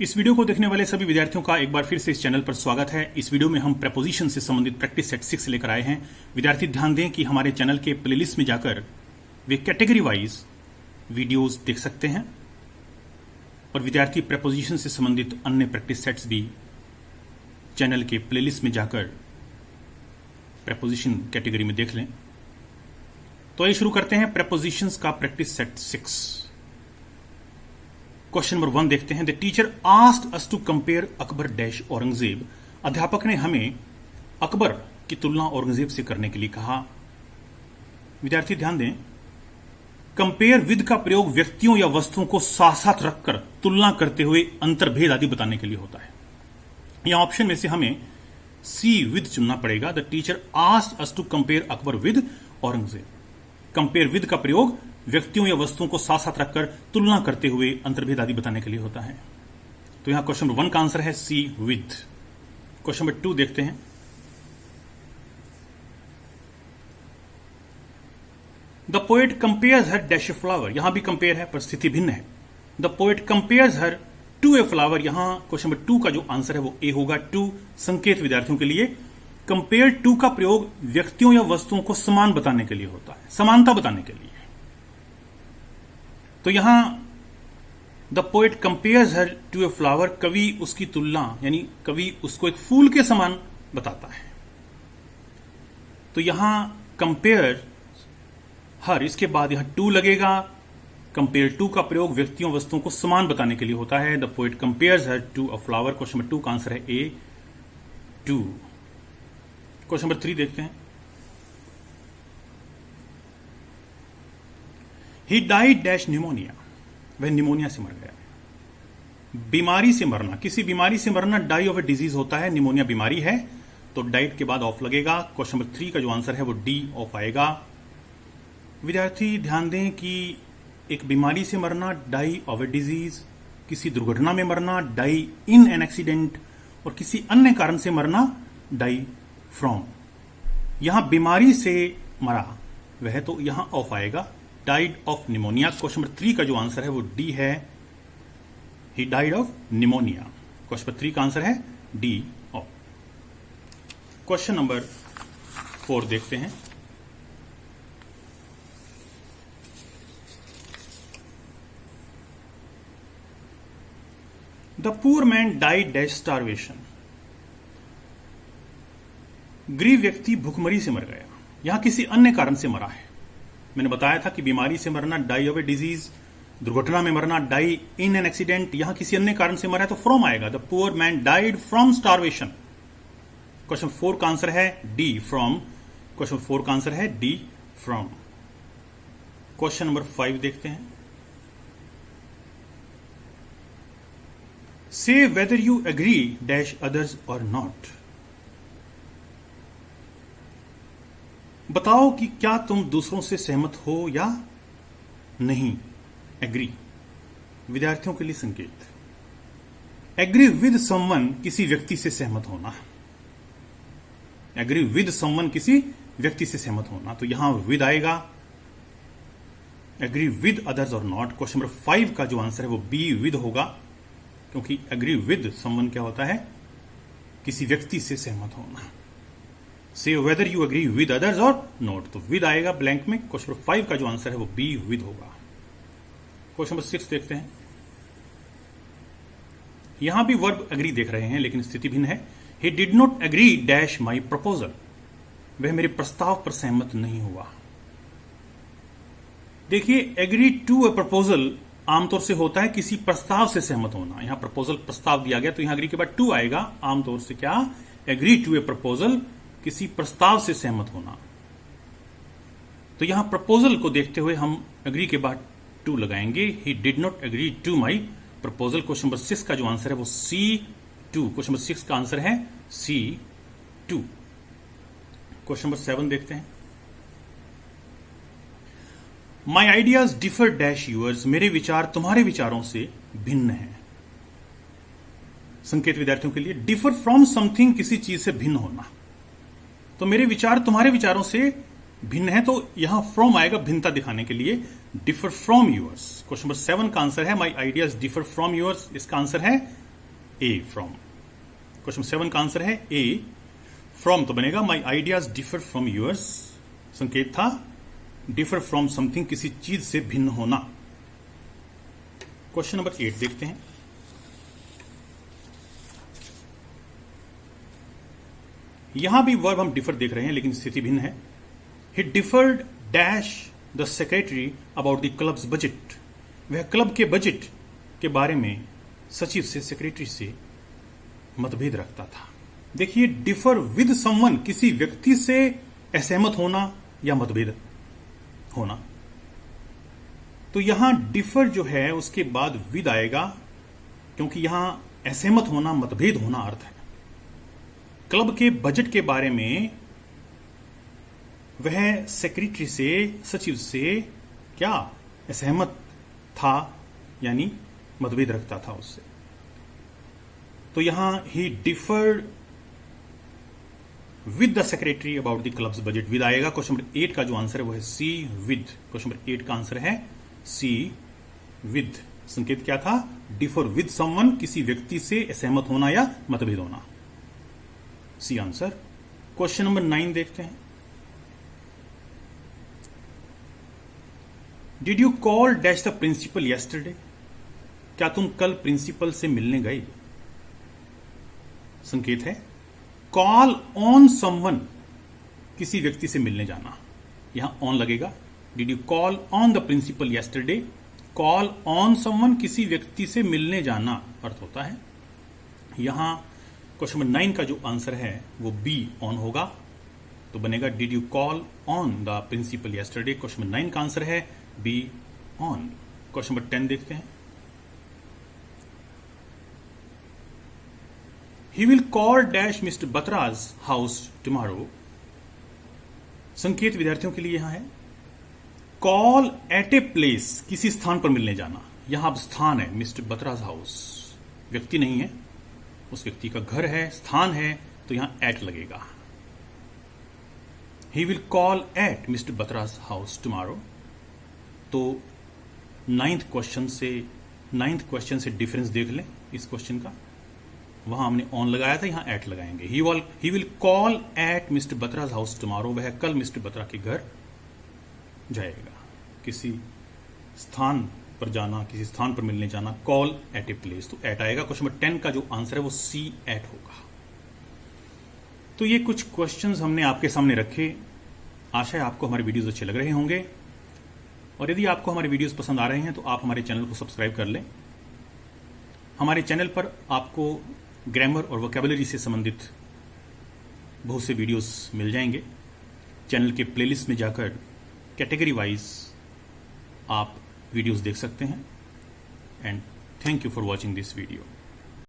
इस वीडियो को देखने वाले सभी विद्यार्थियों का एक बार फिर से इस चैनल पर स्वागत है। इस वीडियो में हम प्रेपोजिशन से संबंधित प्रैक्टिस सेट 6 लेकर आए हैं। विद्यार्थी ध्यान दें कि हमारे चैनल के प्लेलिस्ट में जाकर वे कैटेगरी वाइज वीडियोस देख सकते हैं और विद्यार्थी प्रेपोजिशन से संबंधित अन्य प्रैक्टिस सेट्स भी चैनल के प्लेलिस्ट में जाकर प्रेपोजिशन कैटेगरी में देख लें। तो आइए शुरू करते हैं प्रेपोजिशंस का प्रैक्टिस सेट 6। क्वेश्चन नंबर 1 देखते हैं। The teacher asked us to compare Akbar dash Aurangzeb. अध्यापक ने हमें अकबर की तुलना औरंगजेब से करने के लिए कहा। विद्यार्थी ध्यान दें, कंपेयर विद का प्रयोग व्यक्तियों या वस्तुओं को साथ साथ रखकर तुलना करते हुए अंतर्भेद आदि बताने के लिए होता है। यहां ऑप्शन में से हमें सी विद चुनना पड़ेगा। The teacher asked us to compare Akbar with Aurangzeb. Compare with का प्रयोग व्यक्तियों या वस्तुओं को साथ साथ रखकर तुलना करते हुए अंतर्भेद आदि बताने के लिए होता है। तो यहां क्वेश्चन नंबर 1 का आंसर है सी विद। क्वेश्चन नंबर 2 देखते हैं। The poet compares her dash a flower. यहां भी कंपेयर है पर स्थिति भिन्न है। The poet compares her to a flower. यहां क्वेश्चन नंबर 2 का जो आंसर है वो ए होगा। टू संकेत विद्यार्थियों के लिए। कंपेयर टू का प्रयोग व्यक्तियों या वस्तुओं को समान बताने के लिए होता है, समानता बताने के लिए। तो यहां the poet compares her to a flower, कवि उसकी तुलना यानी कवि उसको एक फूल के समान बताता है। तो यहां कंपेयर हर, इसके बाद यहां टू लगेगा। कंपेयर टू का प्रयोग व्यक्तियों वस्तुओं को समान बताने के लिए होता है। The poet compares her to a flower. Question number 2 का आंसर है ए 2। क्वेश्चन नंबर 3 देखते हैं। He died dash pneumonia. वह निमोनिया से मर गया। बीमारी से मरना, किसी बीमारी से मरना डाई ऑफ ए डिजीज होता है। निमोनिया बीमारी है तो डाइड के बाद ऑफ लगेगा। क्वेश्चन नंबर 3 का जो आंसर है वो डी ऑफ आएगा। विद्यार्थी ध्यान दें कि एक बीमारी से मरना डाई ऑफ ए डिजीज, किसी दुर्घटना में मरना डाई इन एन एक्सीडेंट और किसी अन्य कारण से मरना डाई फ्रॉम। यहां बीमारी से मरा वह तो यहां ऑफ आएगा, died of pneumonia. Question number 3 का जो आंसर है वो डी है, he died of pneumonia. Question number 3 का आंसर है डी ऑफ। क्वेश्चन नंबर 4 देखते हैं। The poor man died dash starvation. गरीब व्यक्ति भूखमरी से मर गया। यहां किसी अन्य कारण से मरा है। मैंने बताया था कि बीमारी से मरना डाई ऑफ ए डिजीज, दुर्घटना में मरना डाई इन एन एक्सीडेंट। यहां किसी अन्य कारण से मरा है तो फ्रॉम आएगा। The poor man died from starvation. Question 4 का आंसर है डी फ्रॉम। क्वेश्चन 4 का आंसर है डी फ्रॉम। क्वेश्चन नंबर 5 देखते हैं। से whether you agree dash others or not. बताओ कि क्या तुम दूसरों से सहमत हो या नहीं। एग्री विद्यार्थियों के लिए संकेत। एग्री विद समवन, किसी व्यक्ति से सहमत होना। एग्री विद समवन, किसी व्यक्ति से सहमत होना, तो यहां विद आएगा। Agree with others or not. Question number 5 का जो आंसर है वो बी विद होगा, क्योंकि एग्री विद समवन क्या होता है, किसी व्यक्ति से सहमत होना। से whether you agree with others or not, तो विद आएगा ब्लैंक में। क्वेश्चन नंबर 5 का जो आंसर है वो बी विद होगा। क्वेश्चन नंबर 6 देखते हैं। यहां भी वर्ब एग्री देख रहे हैं लेकिन स्थिति भिन्न है। He did not agree dash my proposal. वह मेरे प्रस्ताव पर सहमत नहीं हुआ। देखिए, एग्री टू ए प्रपोजल आमतौर से होता है किसी प्रस्ताव से सहमत होना। यहां प्रपोजल प्रस्ताव दिया गया तो यहां एग्री के बाद टू आएगा। आमतौर से क्या, एग्री टू ए प्रपोजल, किसी प्रस्ताव से सहमत होना। तो यहां प्रपोजल को देखते हुए हम एग्री के बाद टू लगाएंगे। He did not agree to my proposal. Question number 6 का जो आंसर है वो सी 2। क्वेश्चन नंबर 6 का आंसर है सी 2। क्वेश्चन नंबर 7 देखते हैं। My ideas differ dash yours. मेरे विचार तुम्हारे विचारों से भिन्न हैं। संकेत विद्यार्थियों के लिए। डिफर फ्रॉम समथिंग, किसी चीज से भिन्न होना। तो मेरे विचार तुम्हारे विचारों से भिन्न है तो यहां फ्रॉम आएगा भिन्नता दिखाने के लिए। Differ from yours. Question number 7 का आंसर है my ideas differ from yours. इसका आंसर है ए फ्रॉम। क्वेश्चन 7 का आंसर है ए फ्रॉम, तो बनेगा my ideas differ from yours. संकेत था डिफर फ्रॉम समथिंग, किसी चीज से भिन्न होना। क्वेश्चन नंबर 8 देखते हैं। यहां भी वर्ब हम डिफर देख रहे हैं लेकिन स्थिति भिन्न है। He differed dash the secretary about the club's budget. वह क्लब के बजट के बारे में सचिव से, सेक्रेटरी से मतभेद रखता था। देखिए, डिफर विद समवन, किसी व्यक्ति से असहमत होना या मतभेद होना। तो यहां डिफर जो है उसके बाद विद आएगा, क्योंकि यहां असहमत होना, मतभेद होना अर्थ है। क्लब के बजट के बारे में वह सेक्रेटरी से, सचिव से क्या असहमत था, यानी मतभेद रखता था उससे। तो यहां he differed with the secretary about the club's budget, with आएगा। क्वेश्चन नंबर 8 का जो आंसर है वो है सी विद। क्वेश्चन नंबर 8 का आंसर है सी विद। संकेत क्या था? डिफर विद समवन, किसी व्यक्ति से असहमत होना या मतभेद होना। C answer. क्वेश्चन नंबर 9 देखते हैं। Did you call dash the principal yesterday? क्या तुम कल प्रिंसिपल से मिलने गए? संकेत है कॉल ऑन समवन, किसी व्यक्ति से मिलने जाना। यहां ऑन लगेगा। Did you call on the principal yesterday? Call on someone, किसी व्यक्ति से मिलने जाना अर्थ होता है। यहां क्वेश्चन नंबर 9 का जो आंसर है वो बी ऑन होगा, तो बनेगा did you call on the principal yesterday. Question number 9 का आंसर है बी ऑन। क्वेश्चन नंबर 10 देखते हैं। He will call dash Mr. Batra's house tomorrow. संकेत विद्यार्थियों के लिए यहां है कॉल एट ए प्लेस, किसी स्थान पर मिलने जाना। यहां अब स्थान है मिस्टर बत्राज हाउस, व्यक्ति नहीं है, उस व्यक्ति का घर है, स्थान है, तो यहां एट लगेगा। He will call at Mr. Batra's house tomorrow. तो 9th क्वेश्चन से डिफरेंस देख लें इस क्वेश्चन का। वहां हमने ऑन लगाया था, यहां एट लगाएंगे। He will call at mister Batra's house tomorrow, वह कल मिस्टर बत्रा के घर जाएगा। किसी स्थान पर जाना, किसी स्थान पर मिलने जाना, कॉल एट ए प्लेस, तो एट आएगा। क्वेश्चन नंबर 10 का जो आंसर है वो सी एट होगा। तो ये कुछ क्वेश्चंस हमने आपके सामने रखे। आशा है आपको हमारे वीडियोस अच्छे लग रहे होंगे, और यदि आपको हमारे वीडियोस पसंद आ रहे हैं तो आप हमारे चैनल को सब्सक्राइब कर लें। हमारे चैनल पर आपको ग्रामर और वोकैबुलरी से संबंधित बहुत से वीडियोस मिल जाएंगे। चैनल के प्लेलिस्ट में जाकर कैटेगरी वाइज आप वीडियोस देख सकते हैं। And thank you for watching this video.